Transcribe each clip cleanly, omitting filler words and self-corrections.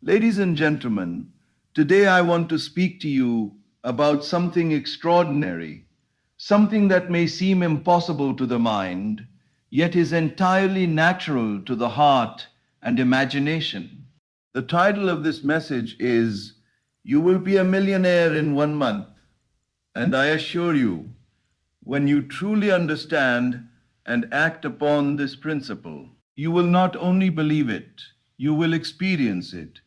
Ladies and gentlemen, today I want to speak to you about something extraordinary, something that may seem impossible to the mind, yet is entirely natural to the heart and imagination. The title of this message is You Will Be a Millionaire in 1 month. And I assure you, when you truly understand and act upon this principle, you will not only believe it, you will experience it.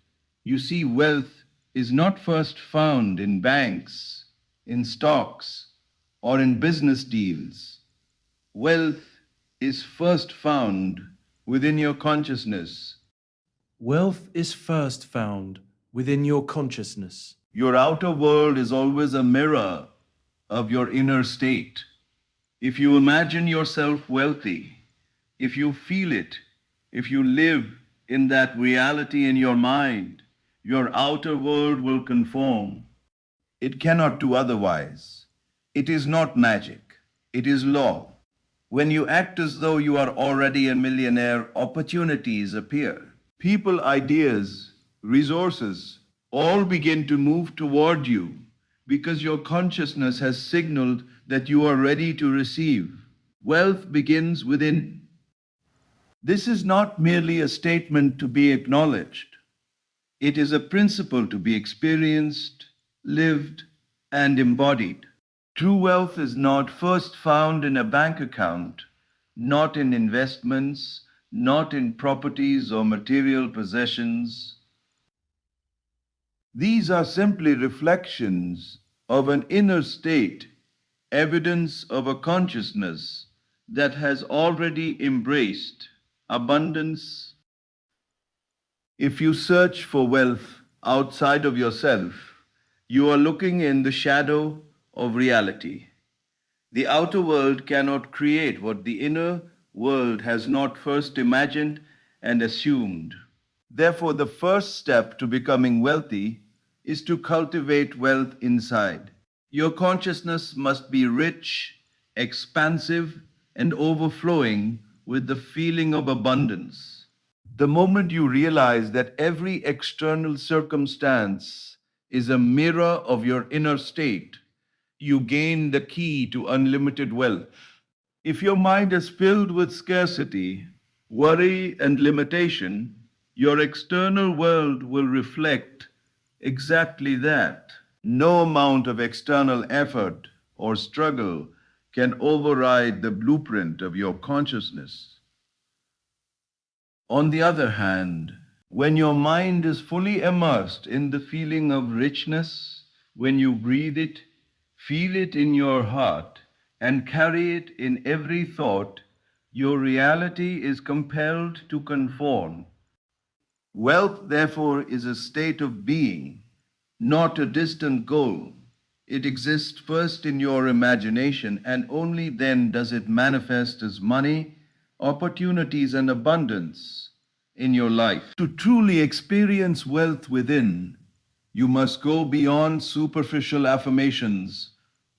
You see, wealth is not first found in banks, in stocks, or in business deals. Wealth is first found within your consciousness. Wealth is first found within your consciousness. Your outer world is always a mirror of your inner state. If you imagine yourself wealthy, if you feel it, if you live in that reality in your mind, your outer world will conform. It cannot do otherwise. It is not magic, it is law. When you act as though you are already a millionaire, opportunities appear. People, ideas, resources all begin to move toward you because your consciousness has signaled that you are ready to receive. Wealth begins within. This is not merely a statement to be acknowledged. It is a principle to be experienced, lived, and embodied. True wealth is not first found in a bank account, not in investments, not in properties or material possessions. These are simply reflections of an inner state, evidence of a consciousness that has already embraced abundance. If you search for wealth outside of yourself, you are looking in the shadow of reality. The outer world cannot create what the inner world has not first imagined and assumed. Therefore, the first step to becoming wealthy is to cultivate wealth inside. Your consciousness must be rich, expansive, and overflowing with the feeling of abundance. The moment you realize that every external circumstance is a mirror of your inner state, you gain the key to unlimited wealth. If your mind is filled with scarcity, worry, and limitation, your external world will reflect exactly that. No amount of external effort or struggle can override the blueprint of your consciousness. On the other hand, when your mind is fully immersed in the feeling of richness, when you breathe it, feel it in your heart, and carry it in every thought, your reality is compelled to conform. Wealth, therefore, is a state of being, not a distant goal. It exists first in your imagination, and only then does it manifest as money, opportunities, and abundance in your life. To truly experience wealth within, you must go beyond superficial affirmations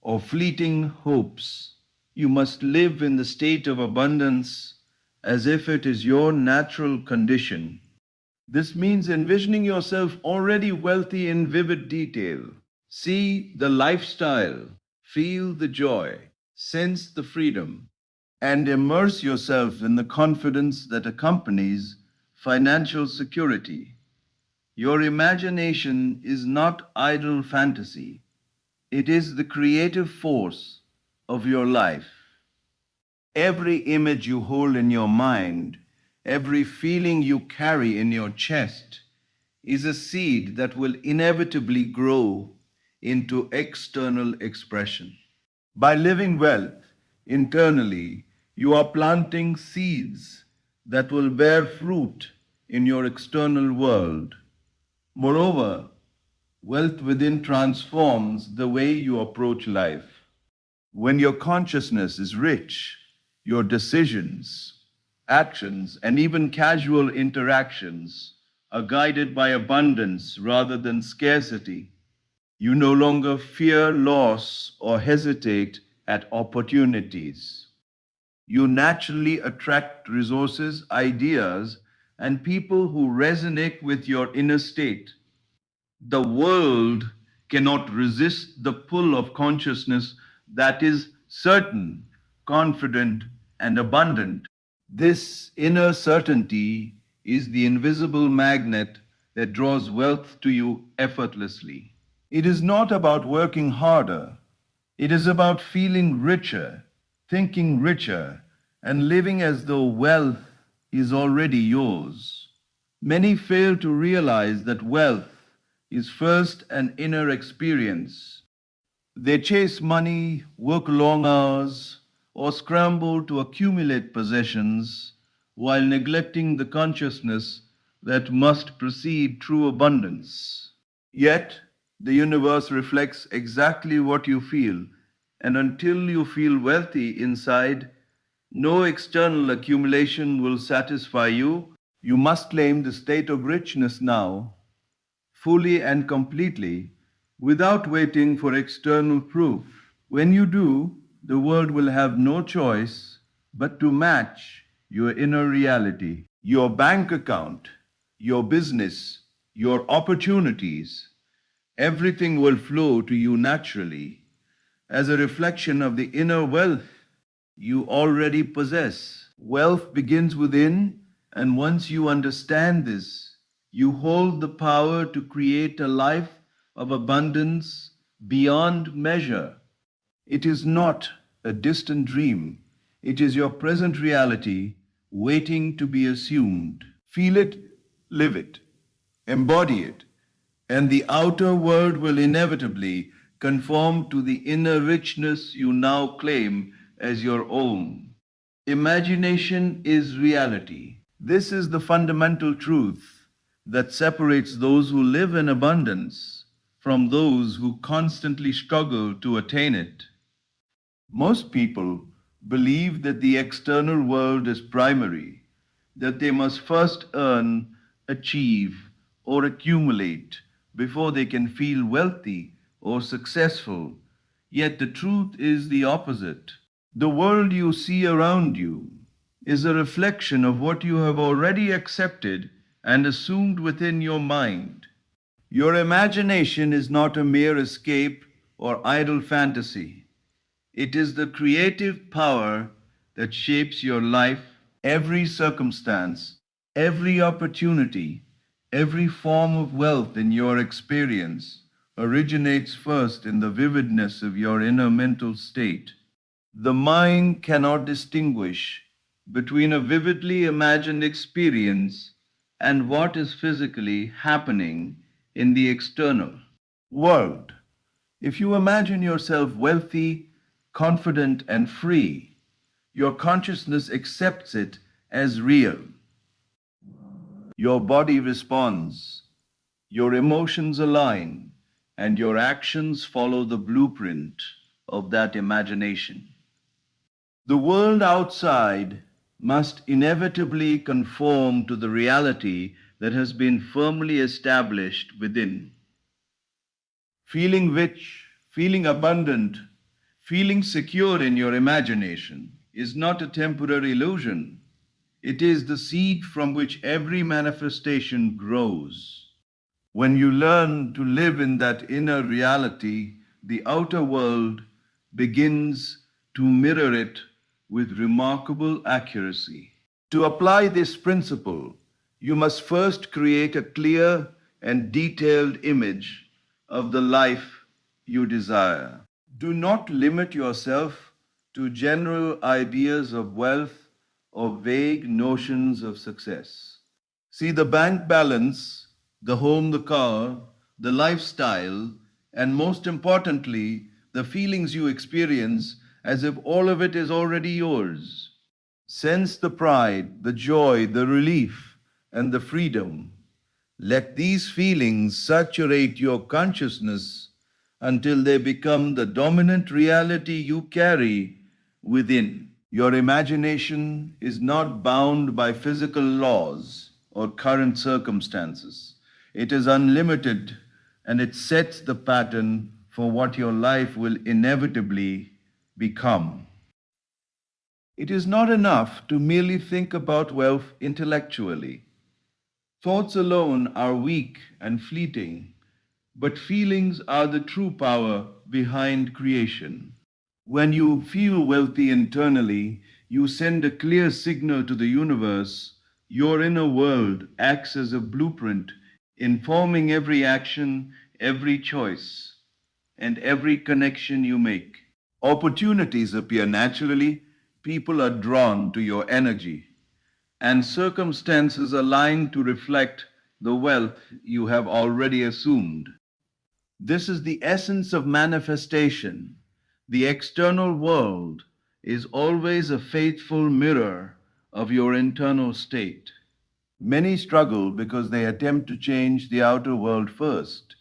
or fleeting hopes. You must live in the state of abundance as if it is your natural condition. This means envisioning yourself already wealthy in vivid detail. See the lifestyle, feel the joy, sense the freedom, and immerse yourself in the confidence that accompanies financial security. Your imagination is not idle fantasy, it is the creative force of your life. Every image you hold in your mind, every feeling you carry in your chest, is a seed that will inevitably grow into external expression. By living wealth internally, you are planting seeds that will bear fruit in your external world. Moreover, wealth within transforms the way you approach life. When your consciousness is rich, your decisions, actions, and even casual interactions are guided by abundance rather than scarcity. You no longer fear loss or hesitate at opportunities. You naturally attract resources, ideas, and people who resonate with your inner state. The world cannot resist the pull of consciousness that is certain, confident, and abundant. This inner certainty is the invisible magnet that draws wealth to you effortlessly. It is not about working harder. It is about feeling richer, thinking richer, and living as though wealth is already yours. Many fail to realize that wealth is first an inner experience. They chase money, work long hours, or scramble to accumulate possessions while neglecting the consciousness that must precede true abundance. Yet, the universe reflects exactly what you feel, and until you feel wealthy inside, no external accumulation will satisfy you. You must claim the state of richness now, fully and completely, without waiting for external proof. When you do, the world will have no choice but to match your inner reality, your bank account, your business, your opportunities. Everything will flow to you naturally as a reflection of the inner wealth you already possess. Wealth begins within, and once you understand this, you hold the power to create a life of abundance beyond measure. It is not a distant dream, it is your present reality waiting to be assumed. Feel it, live it, embody it, and the outer world will inevitably conform to the inner richness you now claim as your own. Imagination is reality. This is the fundamental truth that separates those who live in abundance from those who constantly struggle to attain it. Most people believe that the external world is primary, that they must first earn, achieve, or accumulate before they can feel wealthy or successful. Yet the truth is the opposite. The world you see around you is a reflection of what you have already accepted and assumed within your mind. Your imagination is not a mere escape or idle fantasy. It is the creative power that shapes your life, every circumstance, every opportunity, every form of wealth in your experience originates first in the vividness of your inner mental state. The mind cannot distinguish between a vividly imagined experience and what is physically happening in the external world. If you imagine yourself wealthy, confident, and free, your consciousness accepts it as real. Your body responds, your emotions align, and your actions follow the blueprint of that imagination. The world outside must inevitably conform to the reality that has been firmly established within. Feeling rich, feeling abundant, feeling secure in your imagination is not a temporary illusion. It is the seed from which every manifestation grows. When you learn to live in that inner reality, the outer world begins to mirror it with remarkable accuracy. To apply this principle, you must first create a clear and detailed image of the life you desire. Do not limit yourself to general ideas of wealth or vague notions of success. See the bank balance, the home, the car, the lifestyle, and most importantly, the feelings you experience as if all of it is already yours. Sense the pride, the joy, the relief, and the freedom. Let these feelings saturate your consciousness until they become the dominant reality you carry within. Your imagination is not bound by physical laws or current circumstances. It is unlimited and it sets the pattern for what your life will inevitably become. It is not enough to merely think about wealth intellectually. Thoughts alone are weak and fleeting, but feelings are the true power behind creation. When you feel wealthy internally, you send a clear signal to the universe. Your inner world acts as a blueprint, informing every action, every choice, and every connection you make. Opportunities appear naturally, people are drawn to your energy, and circumstances align to reflect the wealth you have already assumed. This is the essence of manifestation. The external world is always a faithful mirror of your internal state. Many struggle because they attempt to change the outer world first,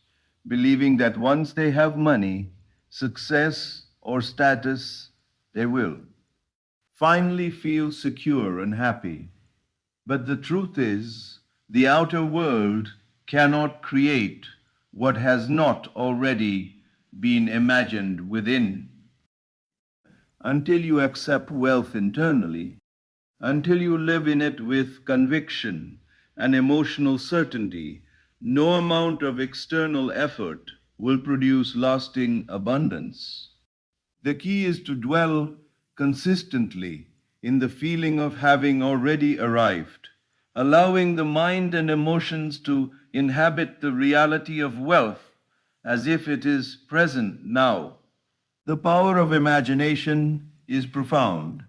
believing that once they have money, success, or status, they will finally feel secure and happy. But the truth is, the outer world cannot create what has not already been imagined within. Until you accept wealth internally, until you live in it with conviction and emotional certainty, no amount of external effort will produce lasting abundance. The key is to dwell consistently in the feeling of having already arrived, allowing the mind and emotions to inhabit the reality of wealth as if it is present now. The power of imagination is profound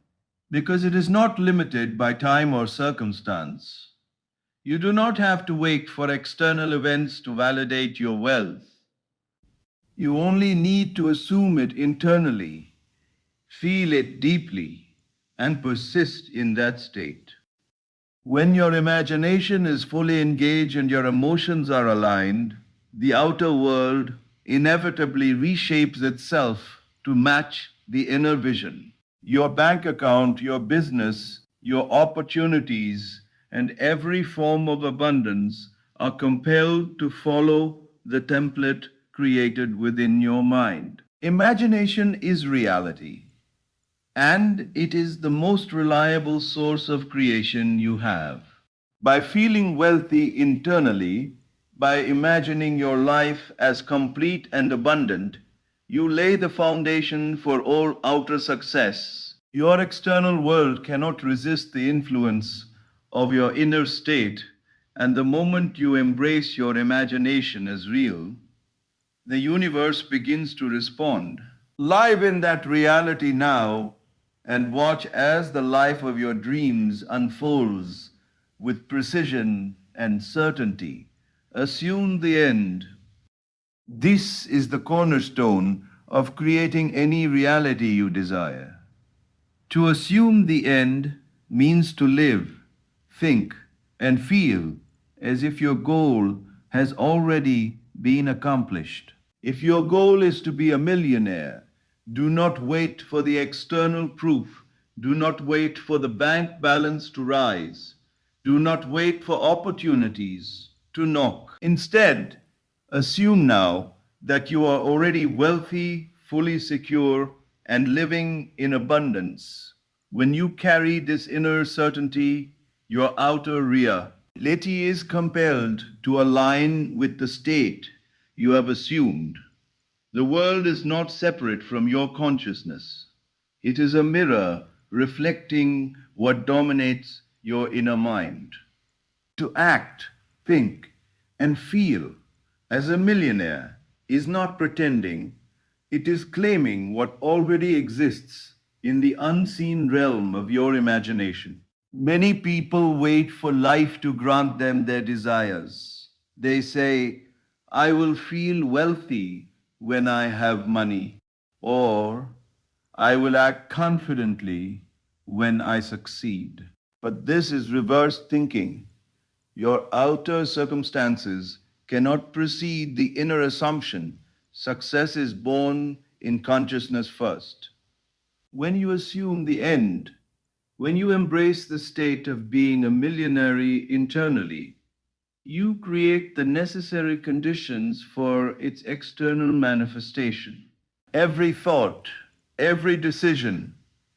because it is not limited by time or circumstance. You do not have to wait for external events to validate your wealth. You only need to assume it internally, feel it deeply, and persist in that state. When your imagination is fully engaged and your emotions are aligned, the outer world inevitably reshapes itself to match the inner vision. Your bank account, your business, your opportunities, and every form of abundance are compelled to follow the template created within your mind. Imagination is reality, and it is the most reliable source of creation you have. By feeling wealthy internally, by imagining your life as complete and abundant, you lay the foundation for all outer success. Your external world cannot resist the influence of your inner state, and the moment you embrace your imagination as real, the universe begins to respond. Live in that reality now and watch as the life of your dreams unfolds with precision and certainty. Assume the end. This is the cornerstone of creating any reality you desire. To assume the end means to live, think, and feel as if your goal has already been accomplished. If your goal is to be a millionaire, do not wait for the external proof. Do not wait for the bank balance to rise. Do not wait for opportunities to knock. Instead, assume now that you are already wealthy, fully secure, and living in abundance. When you carry this inner certainty, your outer reality is compelled to align with the state you have assumed. The world is not separate from your consciousness. It is a mirror reflecting what dominates your inner mind. To act, think, and feel as a millionaire is not pretending, it is claiming what already exists in the unseen realm of your imagination. Many people wait for life to grant them their desires. They say, I will feel wealthy when I have money, or I will act confidently when I succeed. But this is reverse thinking. Your outer circumstances cannot precede the inner assumption. Success is born in consciousness first. When you assume the end, when you embrace the state of being a millionaire internally, you create the necessary conditions for its external manifestation. Every thought, every decision,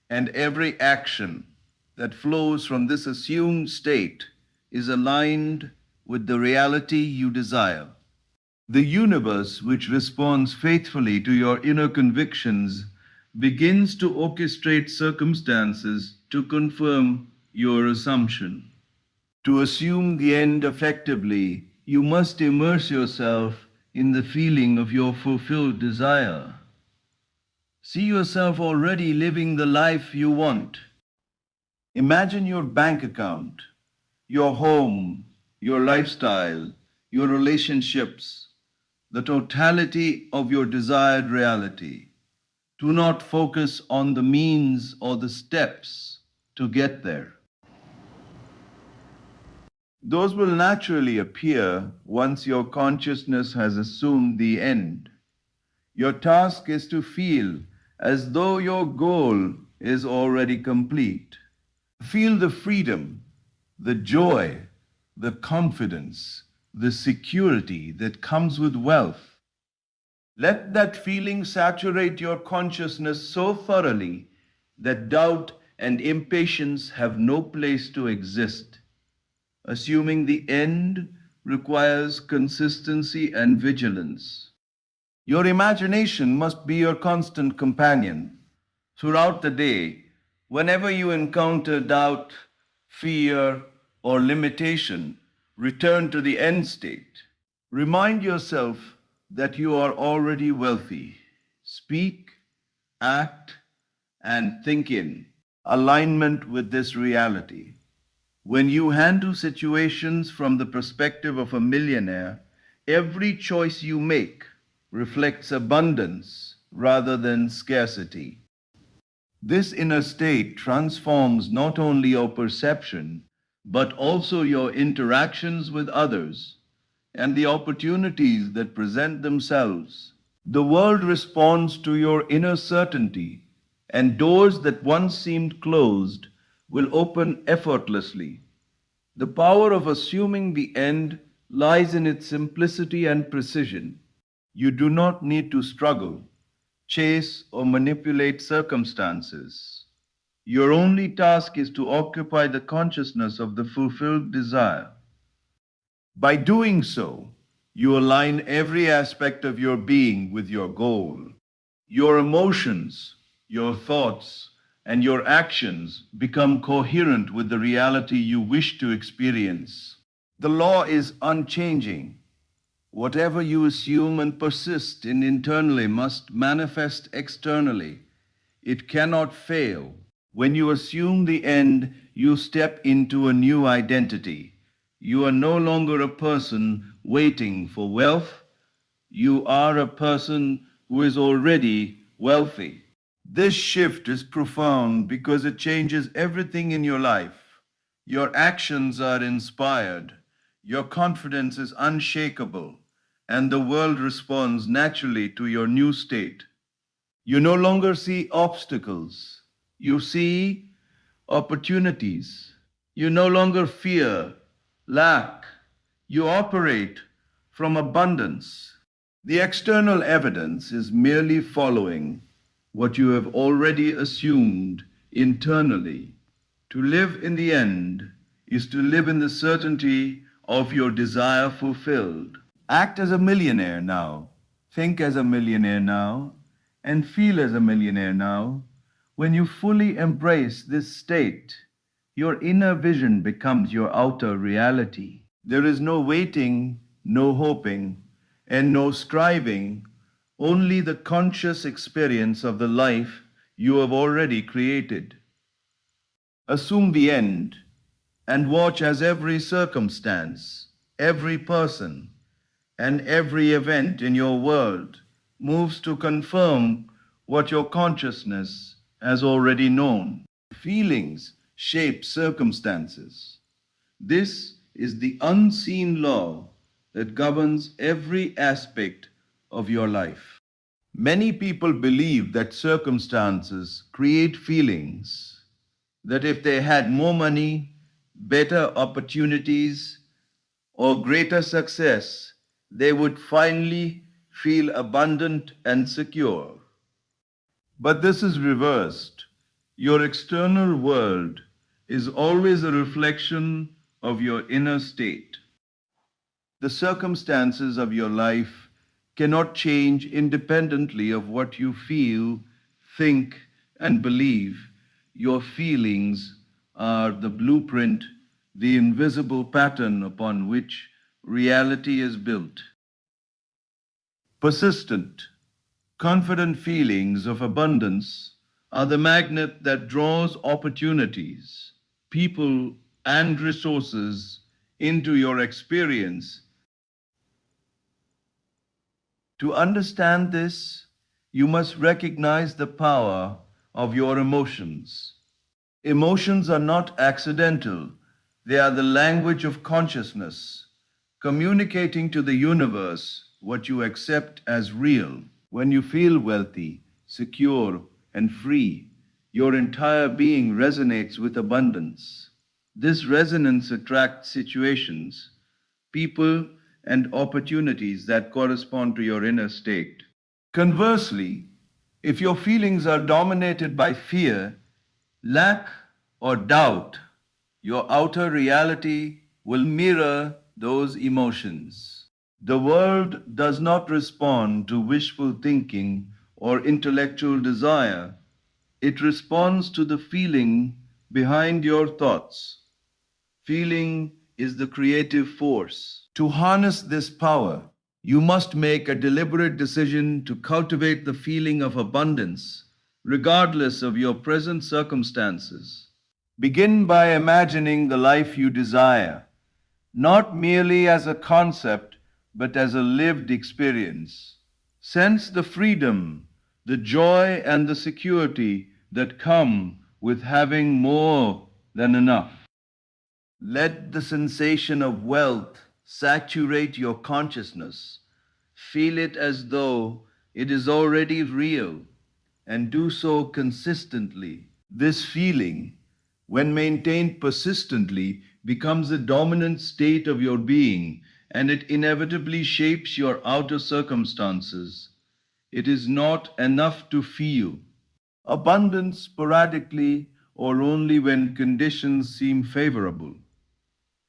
and every action that flows from this assumed state is aligned with the reality you desire. The universe, which responds faithfully to your inner convictions, begins to orchestrate circumstances to confirm your assumption. To assume the end effectively, you must immerse yourself in the feeling of your fulfilled desire. See yourself already living the life you want. Imagine your bank account, your home, your lifestyle, your relationships, the totality of your desired reality. Do not focus on the means or the steps to get there. Those will naturally appear once your consciousness has assumed the end. Your task is to feel as though your goal is already complete. Feel the freedom, the joy, the confidence, the security that comes with wealth. Let that feeling saturate your consciousness so thoroughly that doubt and impatience have no place to exist. Assuming the end requires consistency and vigilance. Your imagination must be your constant companion. Throughout the day, whenever you encounter doubt, fear, or limitation, return to the end state. Remind yourself that you are already wealthy. Speak, act, and think in alignment with this reality. When you handle situations from the perspective of a millionaire, every choice you make reflects abundance rather than scarcity. This inner state transforms not only your perception, but also your interactions with others and the opportunities that present themselves. The world responds to your inner certainty, and doors that once seemed closed will open effortlessly. The power of assuming the end lies in its simplicity and precision. You do not need to struggle, chase, or manipulate circumstances. Your only task is to occupy the consciousness of the fulfilled desire. By doing so, you align every aspect of your being with your goal. Your emotions, your thoughts, and your actions become coherent with the reality you wish to experience. The law is unchanging. Whatever you assume and persist in internally must manifest externally. It cannot fail. When you assume the end, you step into a new identity. You are no longer a person waiting for wealth. You are a person who is already wealthy. This shift is profound because it changes everything in your life. Your actions are inspired, your confidence is unshakable, and the world responds naturally to your new state. You no longer see obstacles, you see opportunities. You no longer fear lack, you operate from abundance. The external evidence is merely following what you have already assumed internally. To live in the end is to live in the certainty of your desire fulfilled. Act as a millionaire now. Think as a millionaire now. And feel as a millionaire now. When you fully embrace this state, your inner vision becomes your outer reality. There is no waiting, no hoping, and no striving, only the conscious experience of the life you have already created. Assume the end and watch as every circumstance, every person, and every event in your world moves to confirm what your consciousness has already known. Feelings shape circumstances. This is the unseen law that governs every aspect of your life. Many people believe that circumstances create feelings, that if they had more money, better opportunities, or greater success, they would finally feel abundant and secure. But this is reversed. Your external world is always a reflection of your inner state. The circumstances of your life cannot change independently of what you feel, think, and believe. Your feelings are the blueprint, the invisible pattern upon which reality is built. Persistent, confident feelings of abundance are the magnet that draws opportunities, people, and resources into your experience. To understand this, you must recognize the power of your emotions. Emotions are not accidental, they are the language of consciousness, communicating to the universe what you accept as real. When you feel wealthy, secure, and free, your entire being resonates with abundance. This resonance attracts situations, people, and opportunities that correspond to your inner state. Conversely, if your feelings are dominated by fear, lack, or doubt, your outer reality will mirror those emotions. The world does not respond to wishful thinking or intellectual desire. It responds to the feeling behind your thoughts. Feeling is the creative force. To harness this power, you must make a deliberate decision to cultivate the feeling of abundance, regardless of your present circumstances. Begin by imagining the life you desire, not merely as a concept, but as a lived experience. Sense the freedom, the joy, and the security that come with having more than enough. Let the sensation of wealth saturate your consciousness. Feel it as though it is already real, and do so consistently. This feeling, when maintained persistently, becomes a dominant state of your being, and it inevitably shapes your outer circumstances. It is not enough to feel abundance sporadically or only when conditions seem favorable.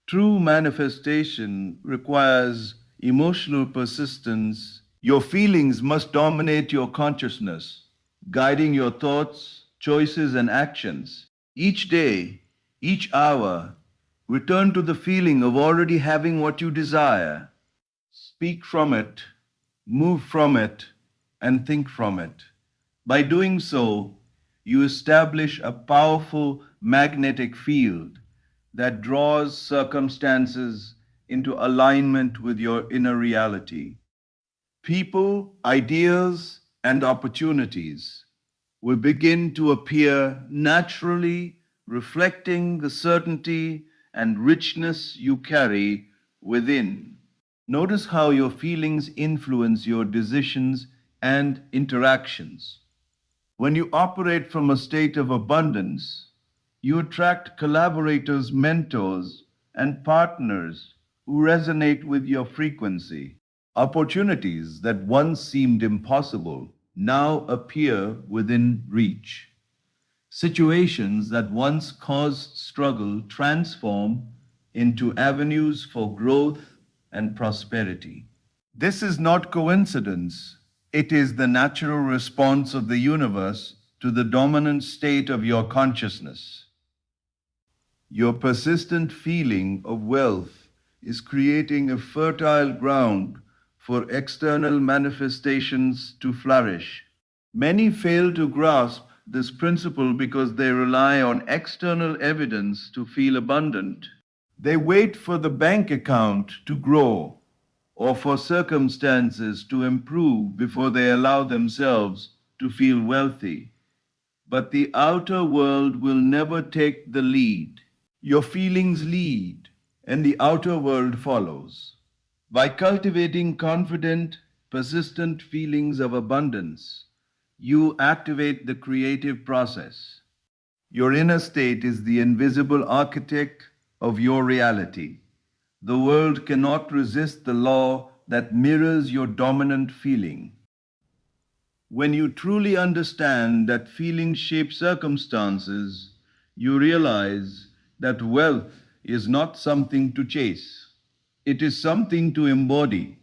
True manifestation requires emotional persistence. Your feelings must dominate your consciousness, guiding your thoughts, choices, and actions. Each day, each hour, return to the feeling of already having what you desire. Speak from it, move from it, and think from it. By doing so, you establish a powerful magnetic field that draws circumstances into alignment with your inner reality. People, ideas, and opportunities will begin to appear naturally, reflecting the certainty and richness you carry within. Notice how your feelings influence your decisions and interactions. When you operate from a state of abundance, you attract collaborators, mentors, and partners who resonate with your frequency. Opportunities that once seemed impossible now appear within reach. Situations that once caused struggle transform into avenues for growth and prosperity. This is not coincidence. It is the natural response of the universe to the dominant state of your consciousness. Your persistent feeling of wealth is creating a fertile ground for external manifestations to flourish. Many fail to grasp this principle because they rely on external evidence to feel abundant. They wait for the bank account to grow or for circumstances to improve before they allow themselves to feel wealthy. But the outer world will never take the lead. Your feelings lead, and the outer world follows. By cultivating confident, persistent feelings of abundance, you activate the creative process. Your inner state is the invisible architect of your reality. The world cannot resist the law that mirrors your dominant feeling. When you truly understand that feelings shape circumstances, you realize that wealth is not something to chase. It is something to embody.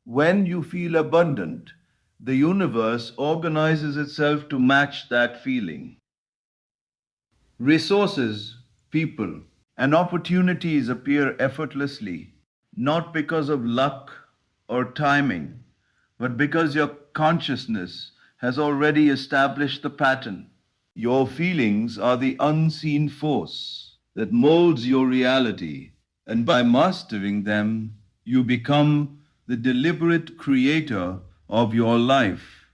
When you feel abundant, the universe organizes itself to match that feeling. Resources, people, and opportunities appear effortlessly, not because of luck or timing, but because your consciousness has already established the pattern. Your feelings are the unseen force that molds your reality, and by mastering them, you become the deliberate creator of your life.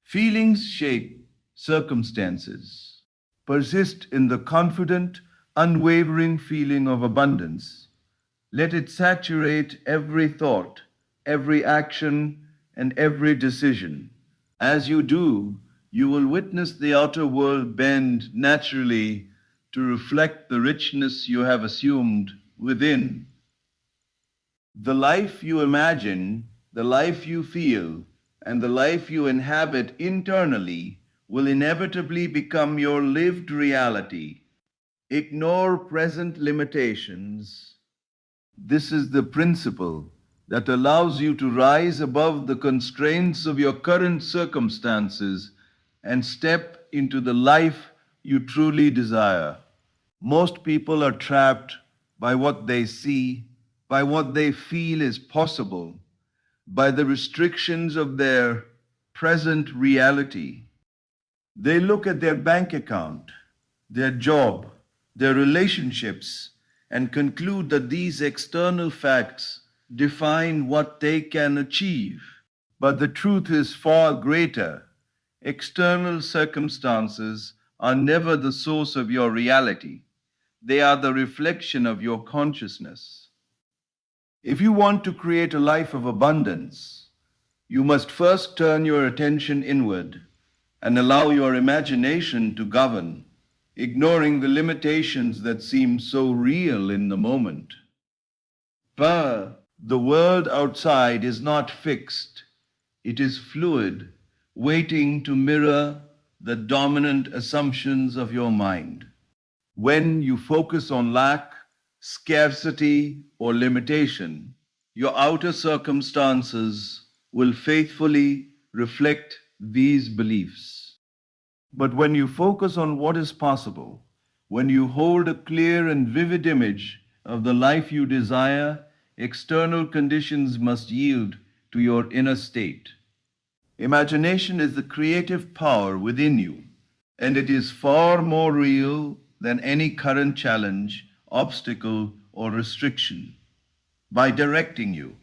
Feelings shape circumstances. Persist in the confident, unwavering feeling of abundance. Let it saturate every thought, every action, and every decision. As you do, you will witness the outer world bend naturally to reflect the richness you have assumed within. The life you imagine, the life you feel, and the life you inhabit internally will inevitably become your lived reality. Ignore present limitations. This is the principle that allows you to rise above the constraints of your current circumstances and step into the life you truly desire. Most people are trapped by what they see, by what they feel is possible, by the restrictions of their present reality. They look at their bank account, their job, their relationships, and conclude that these external facts define what they can achieve. But the truth is far greater. External circumstances are never the source of your reality. They are the reflection of your consciousness. If you want to create a life of abundance, you must first turn your attention inward and allow your imagination to govern, ignoring the limitations that seem so real in the moment. But the world outside is not fixed, it is fluid, waiting to mirror the dominant assumptions of your mind. When you focus on lack, scarcity, or limitation, your outer circumstances will faithfully reflect these beliefs. But when you focus on what is possible, when you hold a clear and vivid image of the life you desire, external conditions must yield to your inner state. Imagination is the creative power within you, and it is far more real than any current challenge, obstacle, or restriction. By directing you,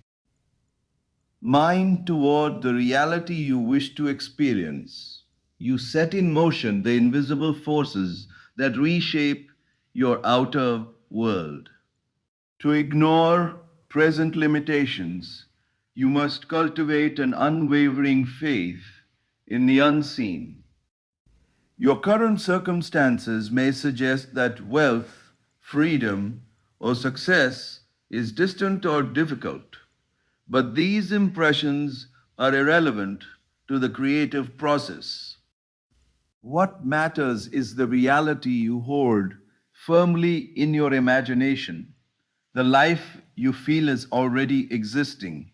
mind toward the reality you wish to experience, you set in motion the invisible forces that reshape your outer world. To ignore present limitations, you must cultivate an unwavering faith in the unseen. Your current circumstances may suggest that wealth, freedom, or success is distant or difficult, but these impressions are irrelevant to the creative process. What matters is the reality you hold firmly in your imagination, the life you feel is already existing.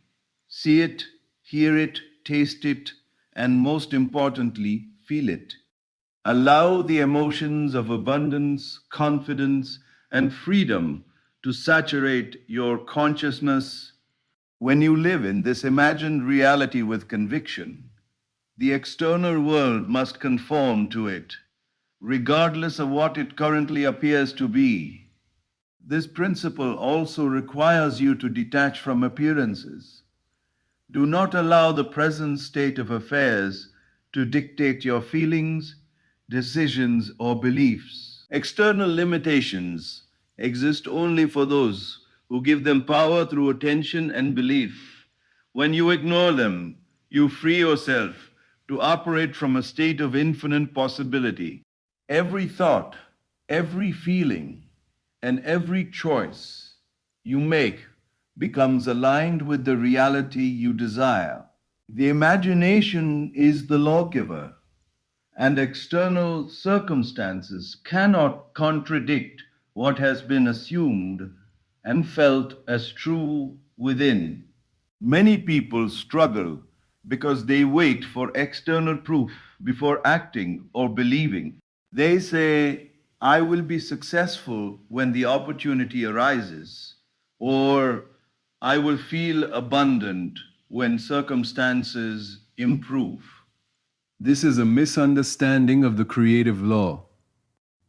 See it, hear it, taste it, and most importantly, feel it. Allow the emotions of abundance, confidence, and freedom to saturate your consciousness. When you live in this imagined reality with conviction, the external world must conform to it, regardless of what it currently appears to be. This principle also requires you to detach from appearances. Do not allow the present state of affairs to dictate your feelings, decisions, or beliefs. External limitations exist only for those who give them power through attention and belief. When you ignore them, you free yourself to operate from a state of infinite possibility. Every thought, every feeling, and every choice you make becomes aligned with the reality you desire. The imagination is the lawgiver, and external circumstances cannot contradict what has been assumed and felt as true within. Many people struggle because they wait for external proof before acting or believing. They say, I will be successful when the opportunity arises, or I will feel abundant when circumstances improve. This is a misunderstanding of the creative law.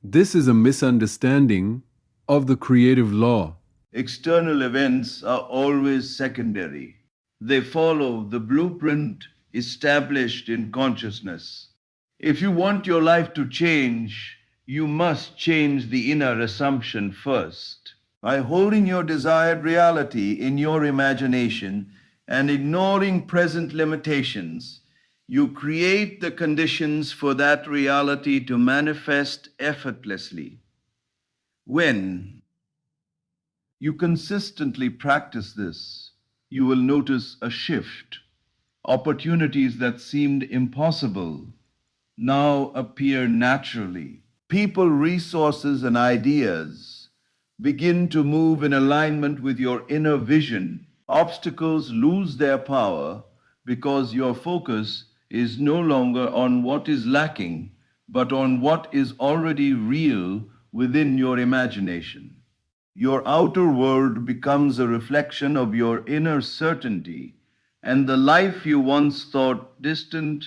This is a misunderstanding of the creative law. External events are always secondary. They follow the blueprint established in consciousness. If you want your life to change, you must change the inner assumption first. By holding your desired reality in your imagination and ignoring present limitations, you create the conditions for that reality to manifest effortlessly. When you consistently practice this, you will notice a shift. Opportunities that seemed impossible now appear naturally. People, resources, and ideas begin to move in alignment with your inner vision. Obstacles lose their power because your focus is no longer on what is lacking, but on what is already real within your imagination. Your outer world becomes a reflection of your inner certainty, and the life you once thought distant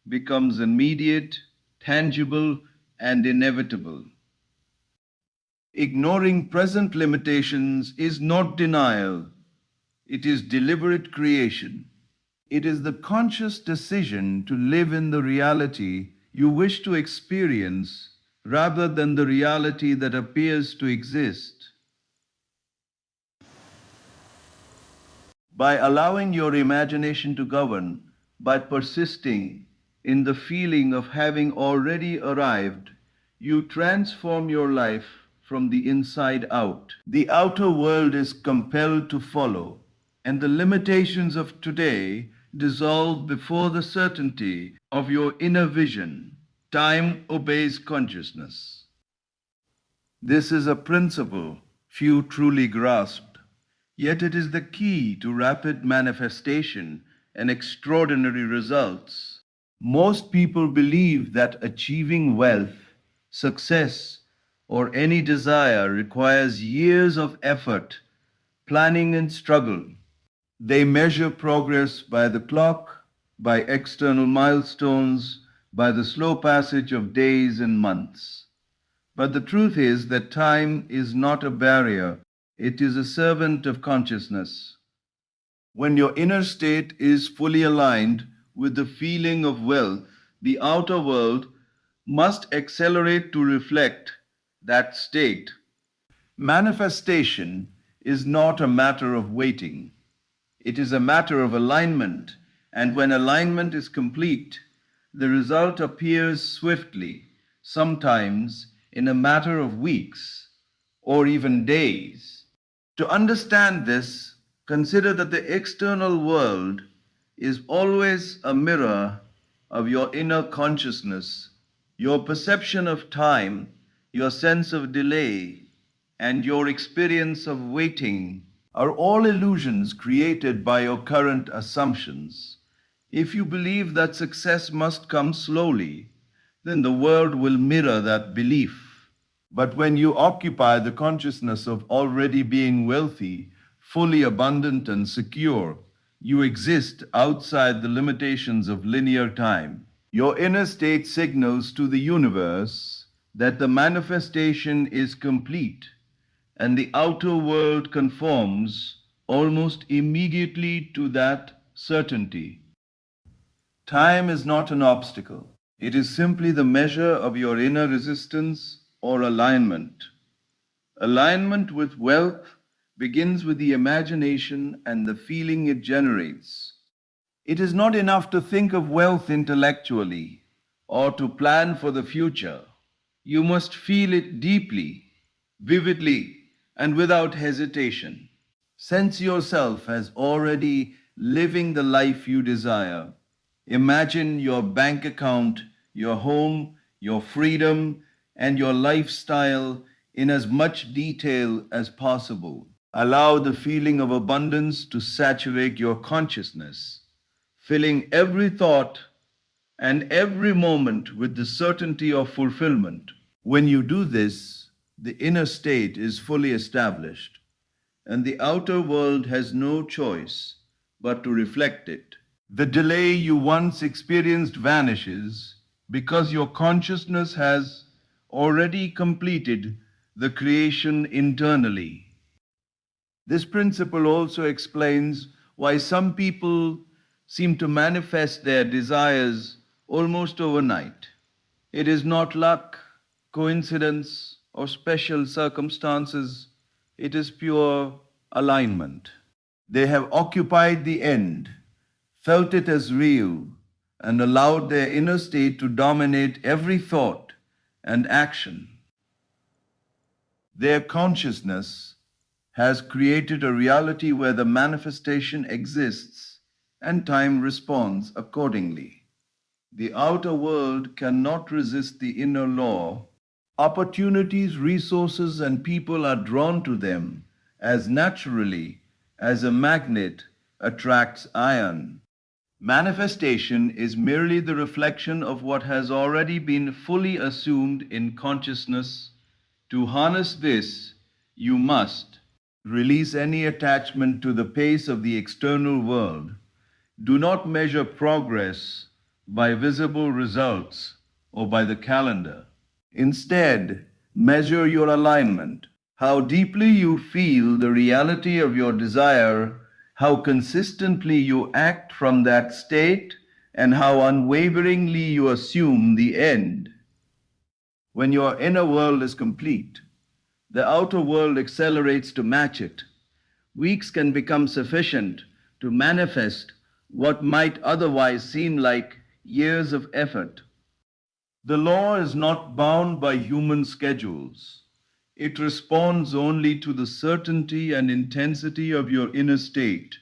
becomes immediate, tangible, and inevitable. Ignoring present limitations is not denial, it is deliberate creation. It is the conscious decision to live in the reality you wish to experience rather than the reality that appears to exist. By allowing your imagination to govern, by persisting in the feeling of having already arrived, you transform your life from the inside out. The outer world is compelled to follow, and the limitations of today dissolve before the certainty of your inner vision. Time obeys consciousness. This is a principle few truly grasp. Yet it is the key to rapid manifestation and extraordinary results. Most people believe that achieving wealth, success, or any desire requires years of effort, planning, and struggle. They measure progress by the clock, by external milestones, by the slow passage of days and months. But the truth is that time is not a barrier, it is a servant of consciousness. When your inner state is fully aligned with the feeling of wealth, the outer world must accelerate to reflect that state. Manifestation is not a matter of waiting, it is a matter of alignment, and when alignment is complete, the result appears swiftly, sometimes in a matter of weeks or even days. To understand this, consider that the external world is always a mirror of your inner consciousness. Your perception of time, your sense of delay, and your experience of waiting are all illusions created by your current assumptions. If you believe that success must come slowly, then the world will mirror that belief. But when you occupy the consciousness of already being wealthy, fully abundant, and secure, you exist outside the limitations of linear time. Your inner state signals to the universe that the manifestation is complete, and the outer world conforms almost immediately to that certainty. Time is not an obstacle. It is simply the measure of your inner resistance or alignment. Alignment with wealth begins with the imagination and the feeling it generates. It is not enough to think of wealth intellectually or to plan for the future. You must feel it deeply, vividly, and without hesitation. Sense yourself as already living the life you desire. Imagine your bank account, your home, your freedom, and your lifestyle in as much detail as possible. Allow the feeling of abundance to saturate your consciousness, filling every thought and every moment with the certainty of fulfillment. When you do this, the inner state is fully established, and the outer world has no choice but to reflect it. The delay you once experienced vanishes because your consciousness has already completed the creation internally. This principle also explains why some people seem to manifest their desires almost overnight. It is not luck, coincidence, or special circumstances, it is pure alignment. They have occupied the end, felt it as real, and allowed their inner state to dominate every thought and action. Their consciousness has created a reality where the manifestation exists and time responds accordingly. The outer world cannot resist the inner law. Opportunities, resources, and people are drawn to them as naturally as a magnet attracts iron. Manifestation is merely the reflection of what has already been fully assumed in consciousness. To harness this, you must release any attachment to the pace of the external world. Do not measure progress by visible results or by the calendar. Instead, measure your alignment, how deeply you feel the reality of your desire, how consistently you act from that state, and how unwaveringly you assume the end. When your inner world is complete, the outer world accelerates to match it. Weeks can become sufficient to manifest what might otherwise seem like years of effort. The law is not bound by human schedules. It responds only to the certainty and intensity of your inner state.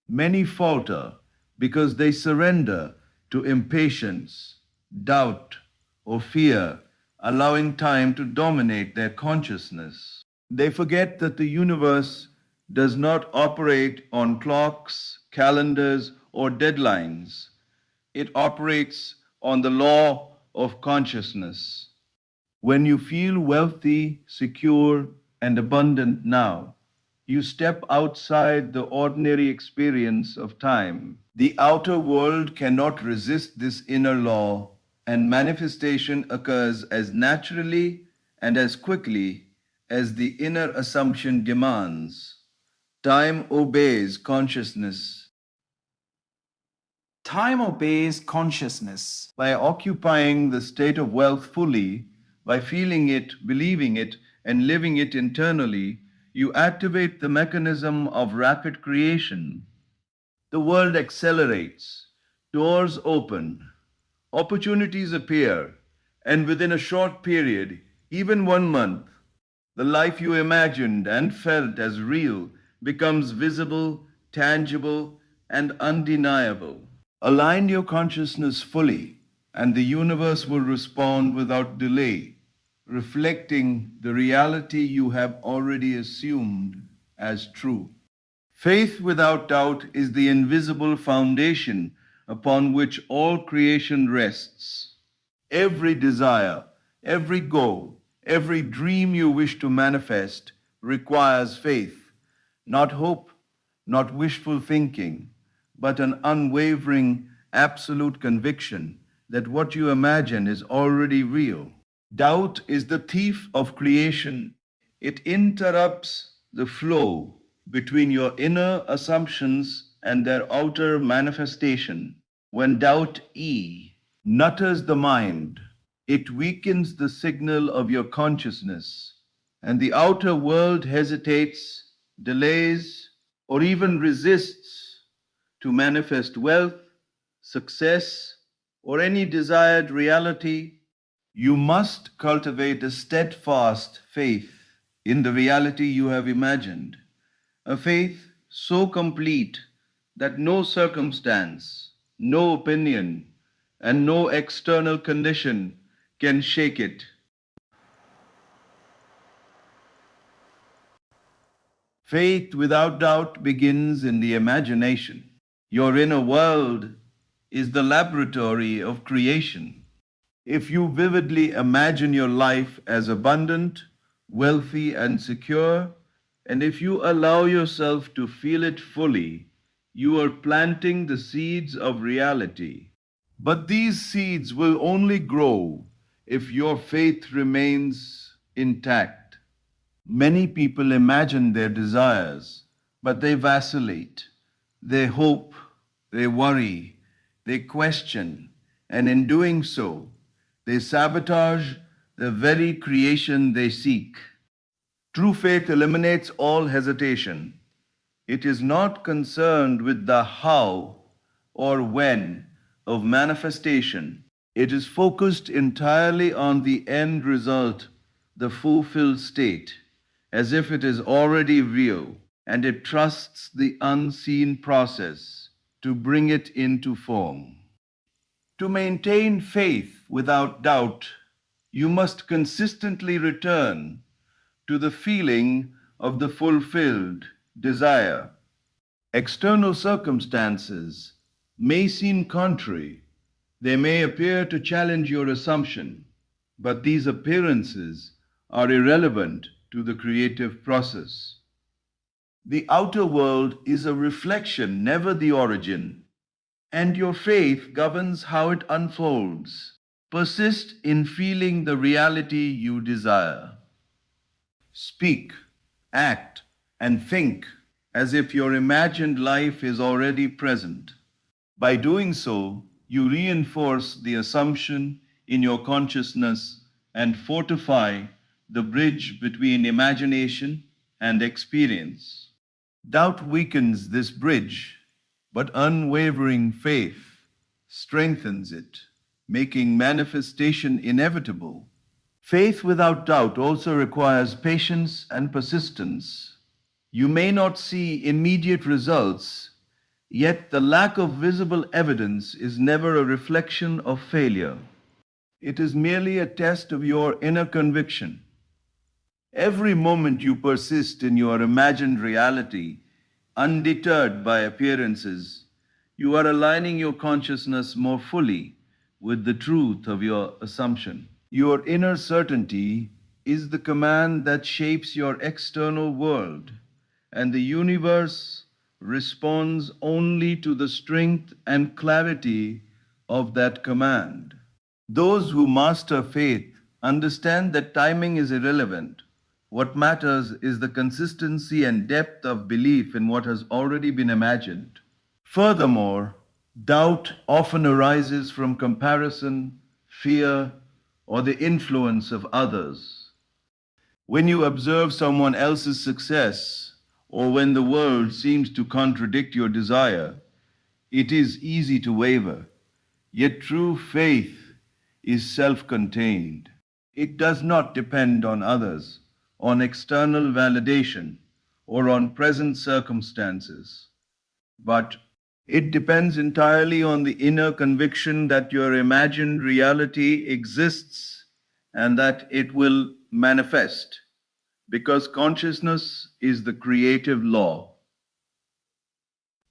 Many falter because they surrender to impatience, doubt, or fear, allowing time to dominate their consciousness. They forget that the universe does not operate on clocks, calendars, or deadlines. It operates on the law of consciousness. When you feel wealthy, secure, and abundant now, you step outside the ordinary experience of time. The outer world cannot resist this inner law, and manifestation occurs as naturally and as quickly as the inner assumption demands. Time obeys consciousness. Time obeys consciousness. By occupying the state of wealth fully, by feeling it, believing it, and living it internally, you activate the mechanism of rapid creation. The world accelerates, doors open, opportunities appear, and within a short period, even 1 month, the life you imagined and felt as real becomes visible, tangible, and undeniable. Align your consciousness fully, and the universe will respond without delay, reflecting the reality you have already assumed as true. Faith without doubt is the invisible foundation upon which all creation rests. Every desire, every goal, every dream you wish to manifest requires faith, not hope, not wishful thinking, but an unwavering, absolute conviction that what you imagine is already real. Doubt is the thief of creation. It interrupts the flow between your inner assumptions and their outer manifestation. When doubt nutters the mind, it weakens the signal of your consciousness, and the outer world hesitates, delays, or even resists to manifest wealth, success, or any desired reality. You must cultivate a steadfast faith in the reality you have imagined, a faith so complete that no circumstance, no opinion, and no external condition can shake it. Faith without doubt begins in the imagination. Your inner world is the laboratory of creation. If you vividly imagine your life as abundant, wealthy, and secure, and if you allow yourself to feel it fully, you are planting the seeds of reality. But these seeds will only grow if your faith remains intact. Many people imagine their desires, but they vacillate. They hope, they worry, they question, and in doing so, they sabotage the very creation they seek. True faith eliminates all hesitation. It is not concerned with the how or when of manifestation. It is focused entirely on the end result, the fulfilled state, as if it is already real, and it trusts the unseen process to bring it into form. To maintain faith without doubt, you must consistently return to the feeling of the fulfilled desire. External circumstances may seem contrary. They may appear to challenge your assumption, but these appearances are irrelevant to the creative process. The outer world is a reflection, never the origin, and your faith governs how it unfolds. Persist in feeling the reality you desire. Speak, act, and think as if your imagined life is already present. By doing so, you reinforce the assumption in your consciousness and fortify the bridge between imagination and experience. Doubt weakens this bridge, but unwavering faith strengthens it, making manifestation inevitable. Faith without doubt also requires patience and persistence. You may not see immediate results, yet the lack of visible evidence is never a reflection of failure. It is merely a test of your inner conviction. Every moment you persist in your imagined reality, undeterred by appearances, you are aligning your consciousness more fully with the truth of your assumption. Your inner certainty is the command that shapes your external world, and the universe responds only to the strength and clarity of that command. Those who master faith understand that timing is irrelevant. What matters is the consistency and depth of belief in what has already been imagined. Furthermore, doubt often arises from comparison, fear, or the influence of others. When you observe someone else's success, or when the world seems to contradict your desire, it is easy to waver. Yet true faith is self contained. It does not depend on others, on external validation, or on present circumstances, but it depends entirely on the inner conviction that your imagined reality exists and that it will manifest, because consciousness is the creative law.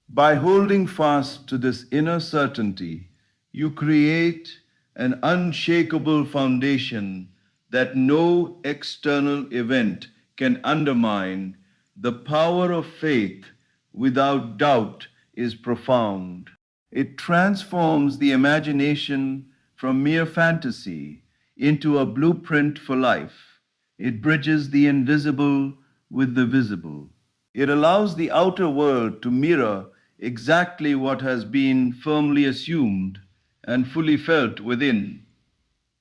By holding fast to this inner certainty, you create an unshakable foundation that no external event can undermine. The power of faith without doubt is profound. It transforms the imagination from mere fantasy into a blueprint for life. It bridges the invisible with the visible. It allows the outer world to mirror exactly what has been firmly assumed and fully felt within.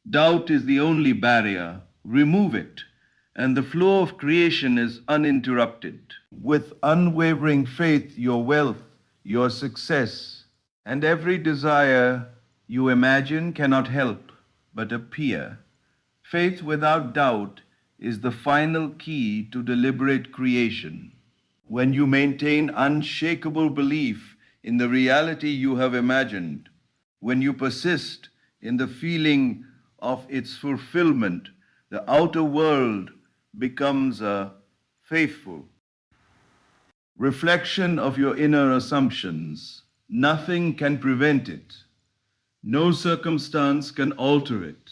Doubt is the only barrier. Remove it, and the flow of creation is uninterrupted. With unwavering faith, your wealth, your success, and every desire you imagine cannot help but appear. Faith without doubt is the final key to deliberate creation. When you maintain unshakable belief in the reality you have imagined, when you persist in the feeling of its fulfillment, the outer world becomes a faithful. reflection of your inner assumptions. Nothing can prevent it. No circumstance can alter it.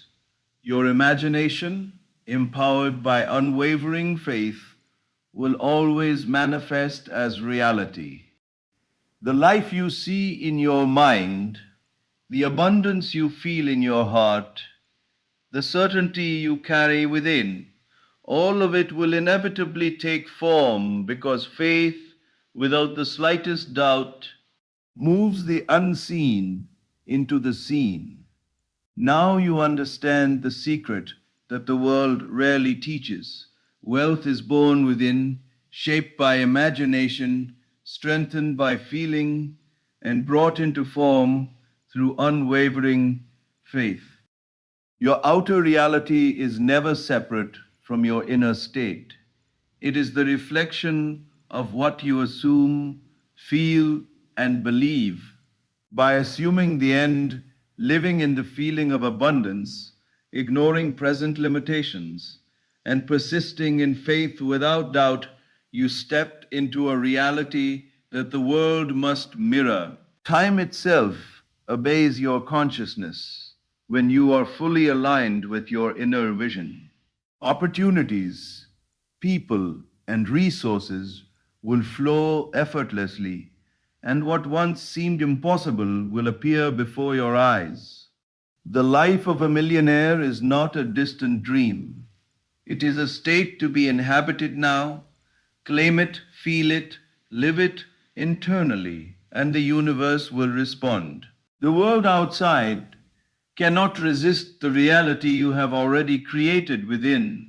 Your imagination, empowered by unwavering faith, will always manifest as reality. The life you see in your mind, the abundance you feel in your heart, the certainty you carry within, all of it will inevitably take form because faith, without the slightest doubt, moves the unseen into the seen. Now you understand the secret that the world rarely teaches. Wealth is born within, shaped by imagination, strengthened by feeling, and brought into form through unwavering faith. Your outer reality is never separate from your inner state. It is the reflection of what you assume, feel, and believe. By assuming the end, living in the feeling of abundance, ignoring present limitations, and persisting in faith without doubt, you stepped into a reality that the world must mirror. Time itself obeys your consciousness when you are fully aligned with your inner vision. Opportunities, people, and resources will flow effortlessly, and what once seemed impossible will appear before your eyes. The life of a millionaire is not a distant dream. It is a state to be inhabited now. Claim it, feel it, live it internally, and the universe will respond. The world outside cannot resist the reality you have already created within.